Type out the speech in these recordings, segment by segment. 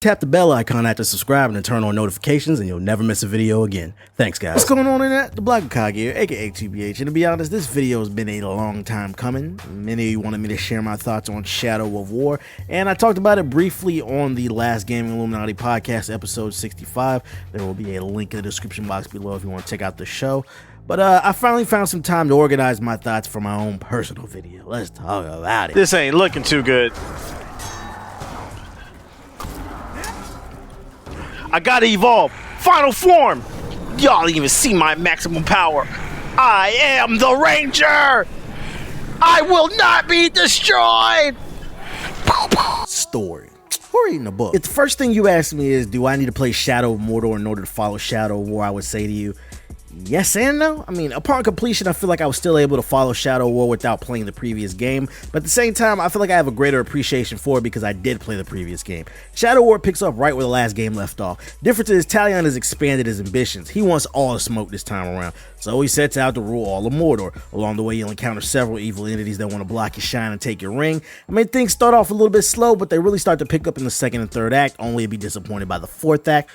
Tap the bell icon after subscribing and turn on notifications and you'll never miss a video again. Thanks, guys. What's going on in that? The Black Hokage here, aka TBH. And to be honest, this video has been a long time coming. Many of you wanted me to share my thoughts on Shadow of War, and I talked about it briefly on the last Gaming Illuminaughty podcast, episode 65. There will be a link in the description box below if you want to check out the show. But I finally found some time to organize my thoughts for my own personal video. Let's talk about it. This ain't looking too good. I gotta evolve. Final form. Y'all didn't even see my maximum power. I am the Ranger. I will not be destroyed. Story. Who reading the book? If the first thing you ask me is, do I need to play Shadow of Mordor in order to follow Shadow of War, I would say to you, yes and no. I mean, upon completion, I feel like I was still able to follow Shadow of War without playing the previous game, but at the same time, I feel like I have a greater appreciation for it because I did play the previous game. Shadow of War picks up right where the last game left off. Difference is, Talion has expanded his ambitions. He wants all the smoke this time around, so he sets out to rule all of Mordor. Along the way, you'll encounter several evil entities that want to block your shine and take your ring. I mean, things start off a little bit slow, but they really start to pick up in the second and third act, only to be disappointed by the fourth act,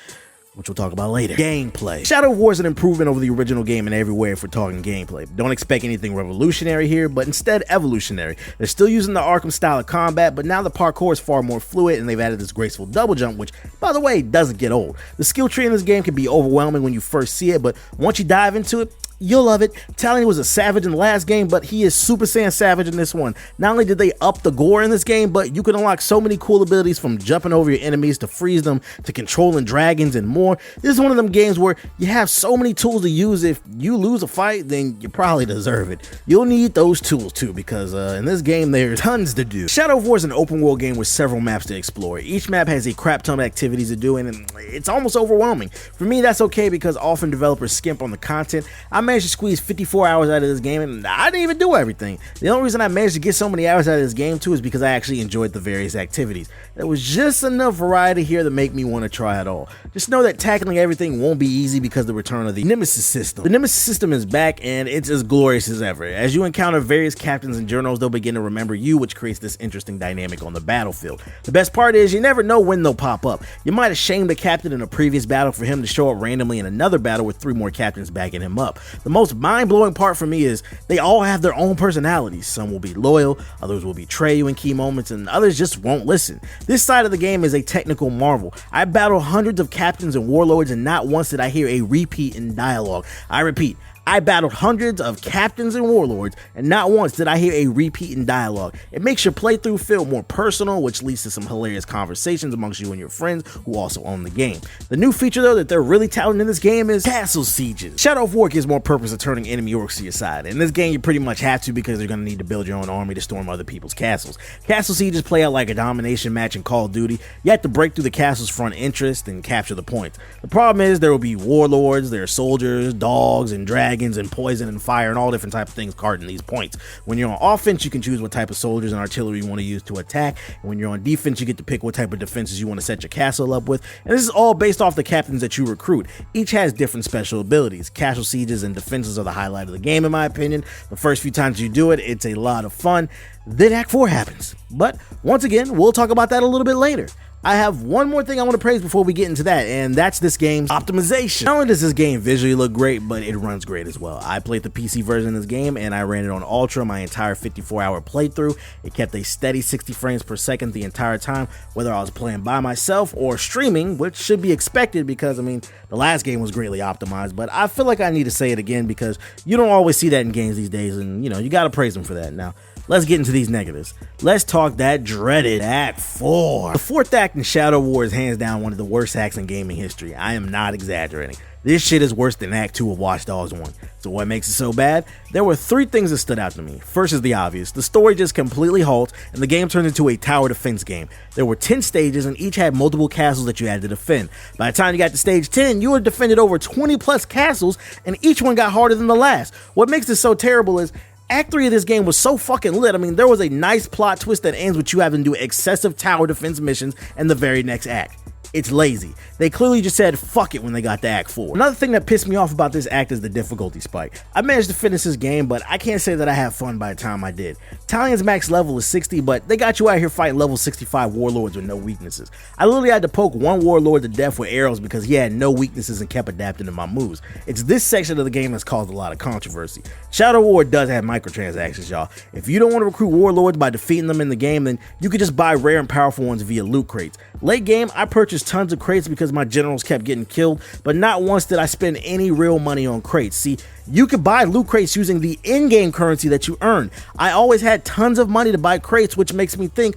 which we'll talk about later. Gameplay. Shadow of War is an improvement over the original game in every way if we're talking gameplay. Don't expect anything revolutionary here, but instead evolutionary. They're still using the Arkham style of combat, but now the parkour is far more fluid, and they've added this graceful double jump, which, by the way, doesn't get old. The skill tree in this game can be overwhelming when you first see it, but once you dive into it, you'll love it. Talion was a savage in the last game, but he is Super Saiyan Savage in this one. Not only did they up the gore in this game, but you can unlock so many cool abilities, from jumping over your enemies to freeze them to controlling dragons and more. This is one of them games where you have so many tools to use. If you lose a fight, then you probably deserve it. You'll need those tools too, because in this game there's tons to do. Shadow of War is an open world game with several maps to explore. Each map has a crap ton of activities to do, and it's almost overwhelming. For me, that's okay because often developers skimp on the content. I managed to squeeze 54 hours out of this game, and I didn't even do everything. The only reason I managed to get so many hours out of this game too is because I actually enjoyed the various activities. There was just enough variety here to make me want to try it all. Just know that tackling everything won't be easy because of the return of the Nemesis System. The Nemesis System is back, and it's as glorious as ever. As you encounter various captains and generals, they'll begin to remember you, which creates this interesting dynamic on the battlefield. The best part is you never know when they'll pop up. You might have shamed a captain in a previous battle for him to show up randomly in another battle with 3 more captains backing him up. The most mind-blowing part for me is they all have their own personalities. Some will be loyal, others will betray you in key moments, and others just won't listen. This side of the game is a technical marvel. I battled hundreds of captains and warlords, and not once did I hear a repeat in dialogue. I repeat, I battled hundreds of captains and warlords, and not once did I hear a repeat in dialogue. It makes your playthrough feel more personal, which leads to some hilarious conversations amongst you and your friends who also own the game. The new feature, though, that they're really touting in this game is castle sieges. Shadow of War gives more purpose to turning enemy orcs to your side. In this game, you pretty much have to, because you're going to need to build your own army to storm other people's castles. Castle sieges play out like a domination match in Call of Duty. You have to break through the castle's front entrance and capture the points. The problem is there will be warlords, there are soldiers, dogs, and dragons, and poison and fire and all different types of things guarding these points. When you're on offense, you can choose what type of soldiers and artillery you want to use to attack, and when you're on defense, you get to pick what type of defenses you want to set your castle up with. And this is all based off the captains that you recruit. Each has different special abilities. Castle sieges and defenses are the highlight of the game, in my opinion. The first few times you do it, it's a lot of fun. Then Act 4 happens, but once again, we'll talk about that a little bit later. I have one more thing I want to praise before we get into that, and that's this game's optimization. Not only does this game visually look great, but it runs great as well. I played the PC version of this game, and I ran it on Ultra my entire 54-hour playthrough. It kept a steady 60 frames per second the entire time, whether I was playing by myself or streaming, which should be expected because, I mean, the last game was greatly optimized, but I feel like I need to say it again because you don't always see that in games these days, and, you know, you gotta praise them for that. Now, let's get into these negatives. Let's talk that dreaded Act 4. The fourth act in Shadow of War is hands down one of the worst acts in gaming history. I am not exaggerating. This shit is worse than Act 2 of Watch Dogs 1. So what makes it so bad? There were 3 things that stood out to me. First is the obvious. The story just completely halts, and the game turned into a tower defense game. There were 10 stages, and each had multiple castles that you had to defend. By the time you got to stage 10, you had defended over 20 plus castles, and each one got harder than the last. What makes this so terrible is Act 3 of this game was so fucking lit. I mean, there was a nice plot twist that ends with you having to do excessive tower defense missions in the very next act. It's lazy. They clearly just said fuck it when they got to Act 4. Another thing that pissed me off about this act is the difficulty spike. I managed to finish this game, but I can't say that I had fun by the time I did. Talian's max level is 60, but they got you out here fighting level 65 warlords with no weaknesses. I literally had to poke one warlord to death with arrows because he had no weaknesses and kept adapting to my moves. It's this section of the game that's caused a lot of controversy. Shadow War does have microtransactions, y'all. If you don't want to recruit warlords by defeating them in the game, then you can just buy rare and powerful ones via loot crates. Late game, I purchased tons of crates because my generals kept getting killed, but not once did I spend any real money on crates. See, you could buy loot crates using the in-game currency that you earn. I always had tons of money to buy crates, which makes me think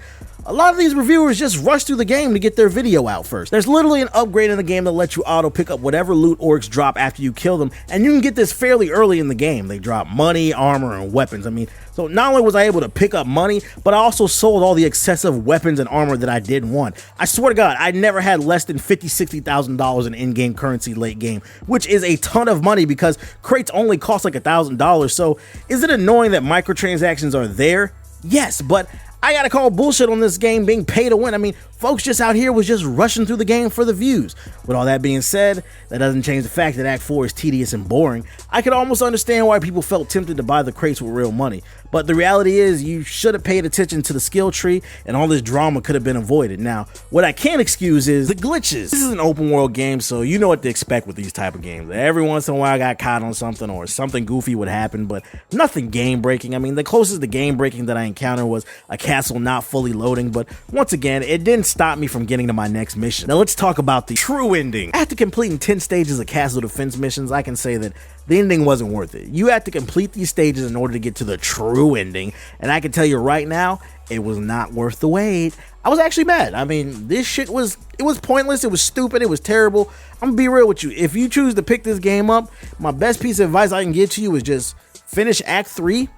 a lot of these reviewers just rush through the game to get their video out first. There's literally an upgrade in the game that lets you auto pick up whatever loot orcs drop after you kill them, and you can get this fairly early in the game. They drop money, armor, and weapons. I mean, so not only was I able to pick up money, but I also sold all the excessive weapons and armor that I didn't want. I swear to God, I never had less than $50,000, $60,000 in in-game currency late game, which is a ton of money because crates only cost like $1,000. So is it annoying that microtransactions are there? Yes, but I gotta call bullshit on this game being pay to win. I mean, folks just out here was just rushing through the game for the views. With all that being said, that doesn't change the fact that Act 4 is tedious and boring. I could almost understand why people felt tempted to buy the crates with real money, but the reality is you should have paid attention to the skill tree and all this drama could have been avoided. Now, what I can't excuse is the glitches. This is an open world game, so you know what to expect with these type of games. Every once in a while I got caught on something or something goofy would happen, but nothing game breaking. I mean, the closest to game breaking that I encountered was a castle not fully loading, but once again, it didn't stop me from getting to my next mission. Now let's talk about the true ending. After completing 10 stages of castle defense missions, I can say that the ending wasn't worth it. You had to complete these stages in order to get to the true ending, and I can tell you right now, it was not worth the wait. I was actually mad. I mean, this shit was pointless, it was stupid, it was terrible. I'm gonna be real with you. If you choose to pick this game up, my best piece of advice I can give to you is just finish Act 3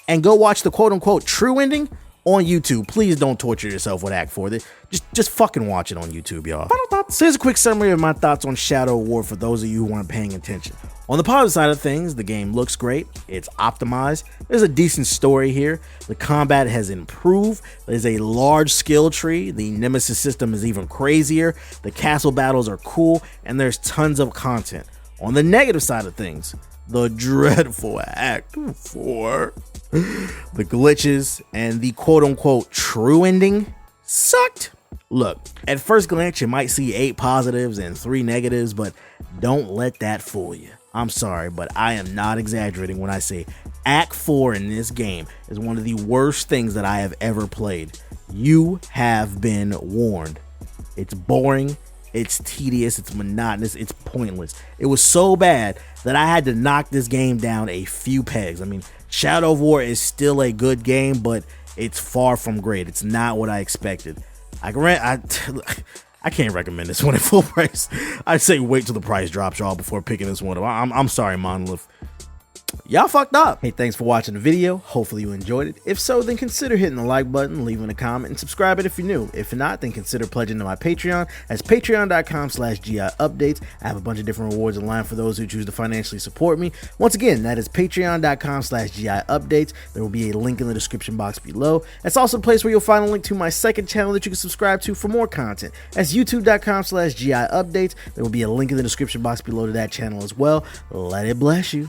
and go watch the quote-unquote true ending on YouTube. Please don't torture yourself with Act 4. Just fucking watch it on YouTube, y'all. So here's a quick summary of my thoughts on Shadow War for those of you who aren't paying attention. On the positive side of things, the game looks great, it's optimized, there's a decent story here, the combat has improved, there's a large skill tree, the Nemesis system is even crazier, the castle battles are cool, and there's tons of content. On the negative side of things, the dreadful Act 4, the glitches, and the quote-unquote true ending sucked. Look, at first glance you might see 8 positives and 3 negatives, but don't let that fool you. I'm sorry, but I am not exaggerating when I say Act 4 in this game is one of the worst things that I have ever played. You have been warned. It's boring, it's tedious, it's monotonous, it's pointless. It was so bad that I had to knock this game down a few pegs. I mean, Shadow War is still a good game, but it's far from great. It's not what I expected. I can't recommend this one at full price. I'd say wait till the price drops, y'all, before picking this one up. I'm sorry, Monolith. Y'all fucked up. Hey, thanks for watching the video. Hopefully you enjoyed it. If so, then consider hitting the like button, leaving a comment, and subscribing if you're new. If not, then consider pledging to my Patreon. That's patreon.com/GIupdates. I have a bunch of different rewards in line for those who choose to financially support me. Once again, that is patreon.com/GIupdates. There will be a link in the description box below. That's also the place where you'll find a link to my second channel that you can subscribe to for more content. That's youtube.com/GIupdates. There will be a link in the description box below to that channel as well. Let it bless you.